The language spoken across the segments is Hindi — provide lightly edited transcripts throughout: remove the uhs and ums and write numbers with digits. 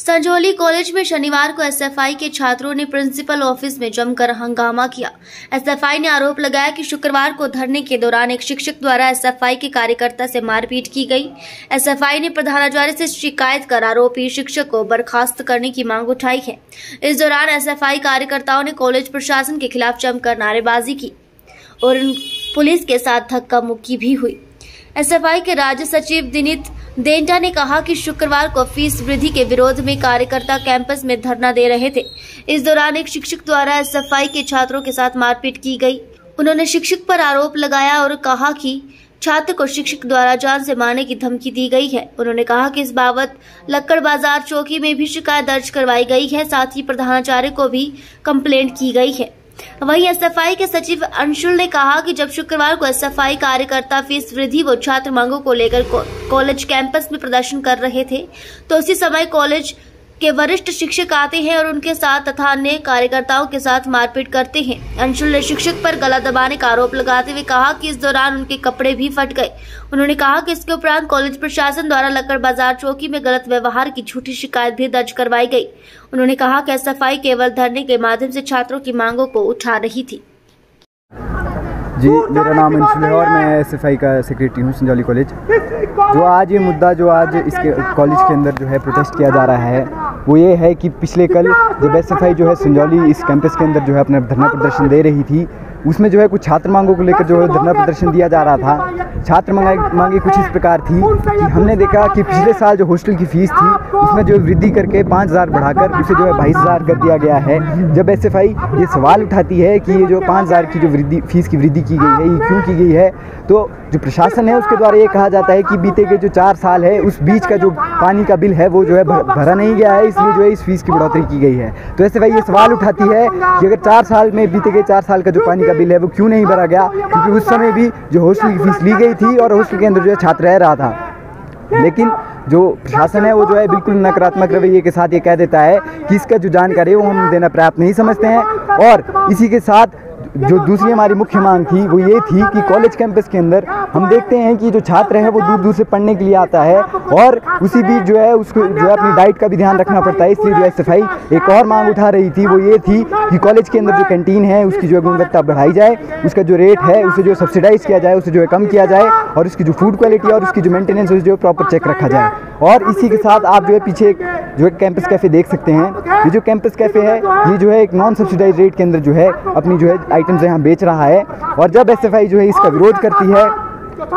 संजौली कॉलेज में शनिवार को एसएफआई के छात्रों ने प्रिंसिपल ऑफिस में जमकर हंगामा किया। एसएफआई ने आरोप लगाया कि शुक्रवार को धरने के दौरान एक शिक्षक द्वारा एसएफआई के कार्यकर्ता से मारपीट की गई। एसएफआई ने प्रधानाचार्य से शिकायत कर आरोपी शिक्षक को बर्खास्त करने की मांग उठाई है। इस दौरान एसएफआई कार्यकर्ताओं ने कॉलेज प्रशासन के खिलाफ जमकर नारेबाजी की और पुलिस के साथ धक्का मुक्की भी हुई। एसएफआई के राज्य सचिव दिनित देंटा ने कहा कि शुक्रवार को फीस वृद्धि के विरोध में कार्यकर्ता कैंपस में धरना दे रहे थे। इस दौरान एक शिक्षक द्वारा एसएफआई के छात्रों के साथ मारपीट की गई। उन्होंने शिक्षक पर आरोप लगाया और कहा कि छात्र को शिक्षक द्वारा जान से मारने की धमकी दी गई है। उन्होंने कहा कि इस बाबत लक्कड़ बाजार चौकी में भी शिकायत दर्ज करवाई गई है, साथ ही प्रधानाचार्य को भी कंप्लेंट की गई है। वहीं एसएफआई के सचिव अंशुल ने कहा कि जब शुक्रवार को एसएफआई कार्यकर्ता फीस वृद्धि व छात्र मांगों को लेकर कॉलेज कैंपस में प्रदर्शन कर रहे थे, तो उसी समय कॉलेज के वरिष्ठ शिक्षक आते हैं और उनके साथ तथा अन्य कार्यकर्ताओं के साथ मारपीट करते हैं। अंशुल ने शिक्षक पर गला दबाने का आरोप लगाते हुए कहा कि इस दौरान उनके कपड़े भी फट गए। उन्होंने कहा कि इसके उपरांत कॉलेज प्रशासन द्वारा लक्कड़ बाजार चौकी में गलत व्यवहार की झूठी शिकायत भी दर्ज करवाई गई। उन्होंने कहा कि एसएफआई केवल धरने के माध्यम से छात्रों की मांगों को उठा रही थी। जी, मेरा नाम अंशुल है और मैं एसएफआई का सेक्रेटरी हूँ संजौली कॉलेज। जो आज ये मुद्दा जो आज इसके कॉलेज के अंदर जो है प्रोटेस्ट किया जा रहा है वो ये है कि पिछले कल जब एसएफआई जो है संजौली इस कैंपस के अंदर जो है अपना धरना प्रदर्शन दे रही थी, उसमें जो है कुछ छात्र मांगों को लेकर जो है धरना प्रदर्शन दिया जा रहा था। छात्र मांगे कुछ इस प्रकार थी कि हमने देखा कि पिछले साल जो हॉस्टल की फ़ीस थी उसमें जो वृद्धि करके 5,000 बढ़ाकर उसे जो है 22,000 कर दिया गया है। जब एसएफआई ये सवाल उठाती है कि ये जो 5,000 की जो फीस की वृद्धि की गई है ये क्यों की गई है, तो जो प्रशासन है उसके द्वारा ये कहा जाता है कि बीते के जो 4 साल है उस बीच का जो पानी का बिल है वो जो है भरा नहीं गया है, इसलिए जो है इस फीस की बढ़ोतरी की गई है। तो एसएफआई ये सवाल उठाती है कि अगर 4 साल में बीते गए 4 साल का जो पानी का बिल है वो क्यों नहीं भरा गया, क्योंकि उस समय भी जो हॉस्टल की फीस ली गई थी और हॉस्टल के अंदर जो है छात्र रह रहा था। लेकिन जो प्रशासन है वो जो है बिल्कुल नकारात्मक रवैये के साथ ये कह देता है कि इसका जो जानकारी है वो हम देना पर्याप्त नहीं समझते हैं। और इसी के साथ जो दूसरी हमारी मुख्य मांग थी वो ये थी कि कॉलेज कैंपस के अंदर हम देखते हैं कि जो छात्र है वो दूर दूर से पढ़ने के लिए आता है और उसी बीच जो है उसको जो है अपनी डाइट का भी ध्यान रखना पड़ता है। इसलिए जो एसएफआई एक और मांग उठा रही थी वो ये थी कि कॉलेज के अंदर जो कैंटीन है उसकी जो गुणवत्ता बढ़ाई जाए, उसका जो रेट है उसे जो सब्सिडाइज किया जाए, उसे जो है कम किया जाए और उसकी जो फूड क्वालिटी और उसकी जो मेंटेनेंस है जो प्रॉपर चेक रखा जाए। और इसी के साथ आप जो है पीछे जो है कैंपस कैफ़े देख सकते हैं। ये जो कैंपस कैफ़े है ये जो है एक नॉन सब्सिडाइज रेट के अंदर जो है अपनी जो है आइटम्स यहाँ बेच रहा है। और जब एसएफआई जो है इसका विरोध करती है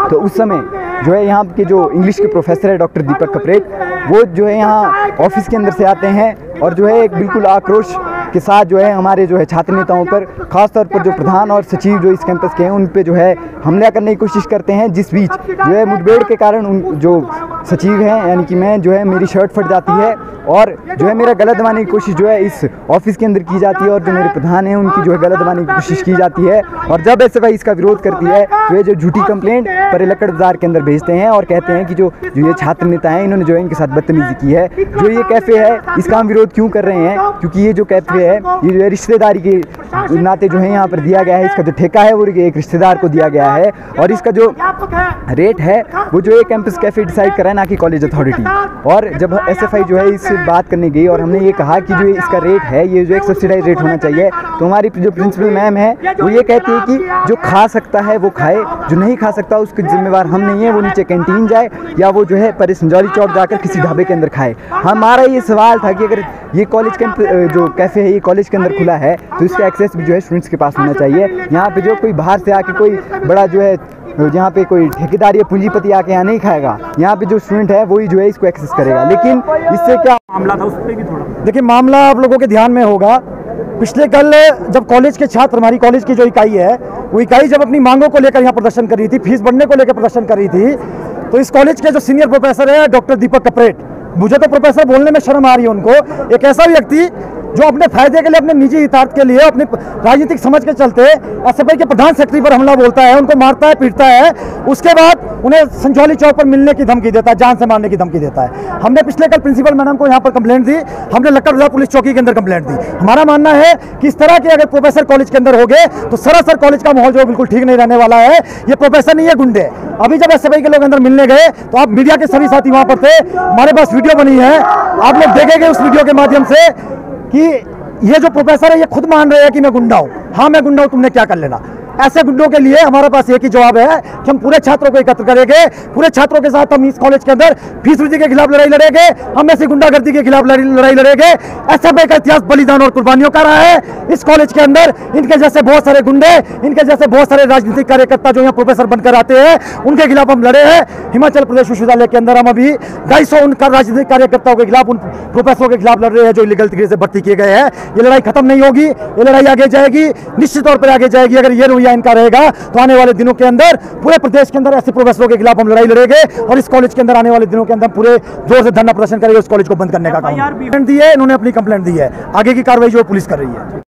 तो उस समय जो है यहाँ के जो इंग्लिश के प्रोफेसर है डॉक्टर दीपक कपरेट, वो जो है यहाँ ऑफिस के अंदर से आते हैं और जो है एक बिल्कुल आक्रोश के साथ जो है हमारे जो है छात्र नेताओं पर, खासतौर पर जो प्रधान और सचिव जो इस कैंपस के हैं उन पे जो है हमला करने की कोशिश करते हैं। जिस बीच जो है मुठभेड़ के कारण उन जो सचिव हैं यानी कि मैं जो है मेरी शर्ट फट जाती है और जो है मेरा गला दबाने की कोशिश जो है इस ऑफिस के अंदर की जाती है और जो मेरे प्रधान हैं उनकी जो है गला दबाने की कोशिश की जाती है। और जब एसएफआई इसका विरोध करती है तो ये जो झूठी कंप्लेंट पर लक्कड़ बाजार के अंदर भेजते हैं और कहते हैं कि जो ये छात्र नेता हैं इन्होंने जो है इनके साथ बदतमीजी की है। जो ये कैफ़े है इसका हम विरोध क्यों कर रहे हैं, क्योंकि ये जो कैफ़े है ये जो है रिश्तेदारी के नाते जो है यहाँ पर दिया गया है। इसका जो ठेका है वो एक रिश्तेदार को दिया गया है और इसका जो रेट है वो जो है कैंपस कैफ़े डिसाइड करा है, ना कि कॉलेज अथॉरिटी। और जब एसएफआई जो है इस बात करने गई और हमने ये कहा कि जो इसका रेट है ये जो एक सब्सिडाइज रेट होना चाहिए, तो हमारी जो प्रिंसिपल मैम है वो ये कहती है कि जो खा सकता है वो खाए, जो नहीं खा सकता उसके जिम्मेवार हम नहीं है, वो नीचे कैंटीन जाए या वो जो है पर संजौली चौक जाकर किसी ढाबे के अंदर खाए। हमारा ये सवाल था कि अगर ये कॉलेज जो कैफ़े है ये कॉलेज के अंदर खुला है तो इसका एक्सेस भी जो है स्टूडेंट्स के पास होना चाहिए। यहाँ पे जो कोई बाहर से आके कोई बड़ा जो है यहाँ पे कोई ठेकेदार या पूंजीपति आके यहाँ नहीं खाएगा, यहाँ पे जो स्टूडेंट है वही जो है इसको एक्सेस करेगा। लेकिन इससे क्या मामला था उस पर भी थोड़ा देखिए, मामला आप लोगों के ध्यान में होगा। पिछले कल जब कॉलेज के छात्र, हमारी कॉलेज की जो इकाई है वो इकाई जब अपनी मांगों को लेकर यहाँ प्रदर्शन कर रही थी, फीस बढ़ने को लेकर प्रदर्शन कर रही थी, तो इस कॉलेज के जो सीनियर प्रोफेसर है डॉक्टर दीपक कपरेट, मुझे तो प्रोफेसर बोलने में शर्म आ रही है उनको, एक ऐसा व्यक्ति जो अपने फायदे के लिए, अपने निजी हितार्थ के लिए, अपनी राजनीतिक समझ के चलते एसएफआई के प्रधान सेक्रेटरी पर हमला बोलता है, उनको मारता है, पीटता है, उसके बाद उन्हें संजौली चौक पर मिलने की धमकी देता है, जान से मारने की धमकी देता है। हमने पिछले कल प्रिंसिपल मैडम को यहाँ पर कंप्लेंट दी, हमने लक्कड़ बाजार पुलिस चौकी के अंदर कंप्लेंट दी। हमारा मानना है कि इस तरह के अगर प्रोफेसर कॉलेज के अंदर हो गए तो सरासर कॉलेज का माहौल जो बिल्कुल ठीक नहीं रहने वाला है। ये प्रोफेसर नहीं है, गुंडे। अभी जब एसएफआई के लोग अंदर मिलने गए तो आप मीडिया के सभी साथी वहां पर थे, हमारे पास वीडियो बनी है, आप लोग देखेंगे उस वीडियो के माध्यम से कि ये जो प्रोफेसर है ये खुद मान रहे हैं कि मैं गुंडा हूं। हाँ, मैं गुंडा हूं, तुमने क्या कर लेना। ऐसे गुंडों के लिए हमारे पास एक ही जवाब है कि हम पूरे छात्रों को एकत्र करेंगे, पूरे छात्रों के साथ हम इस कॉलेज के अंदर फीस वृद्धि के खिलाफ लड़ाई लड़ेंगे, हम ऐसी गुंडागर्दी के खिलाफ लड़ाई लड़ेंगे। एसएफआई का इतिहास बलिदान और कुर्बानियों का रहा है। इस कॉलेज के अंदर इनके जैसे बहुत सारे गुंडे, इनके जैसे बहुत सारे राजनीतिक कार्यकर्ता जो यहाँ प्रोफेसर बनकर आते हैं, उनके खिलाफ हम लड़े हैं। हिमाचल प्रदेश विश्वविद्यालय के अंदर हम अभी 250 उनका राजनीतिक कार्यकर्ताओं के खिलाफ, उन प्रोफेसरों के खिलाफ लड़ रहे हैं जो इलीगल तरीके से भर्ती किए गए हैं। ये लड़ाई खत्म नहीं होगी, ये लड़ाई आगे जाएगी, निश्चित तौर पर आगे जाएगी। अगर ये रवैया इनका रहेगा तो आने वाले दिनों के अंदर पूरे प्रदेश के अंदर ऐसे प्रोफेसरों के खिलाफ हम लड़ाई लड़ेंगे और इस कॉलेज के अंदर आने वाले दिनों के अंदर पूरे जोर से धरना प्रदर्शन करेंगे, इस कॉलेज को बंद करने का काम। इन्होंने अपनी कंप्लेंट दी है, आगे की कार्रवाई जो पुलिस कर रही है।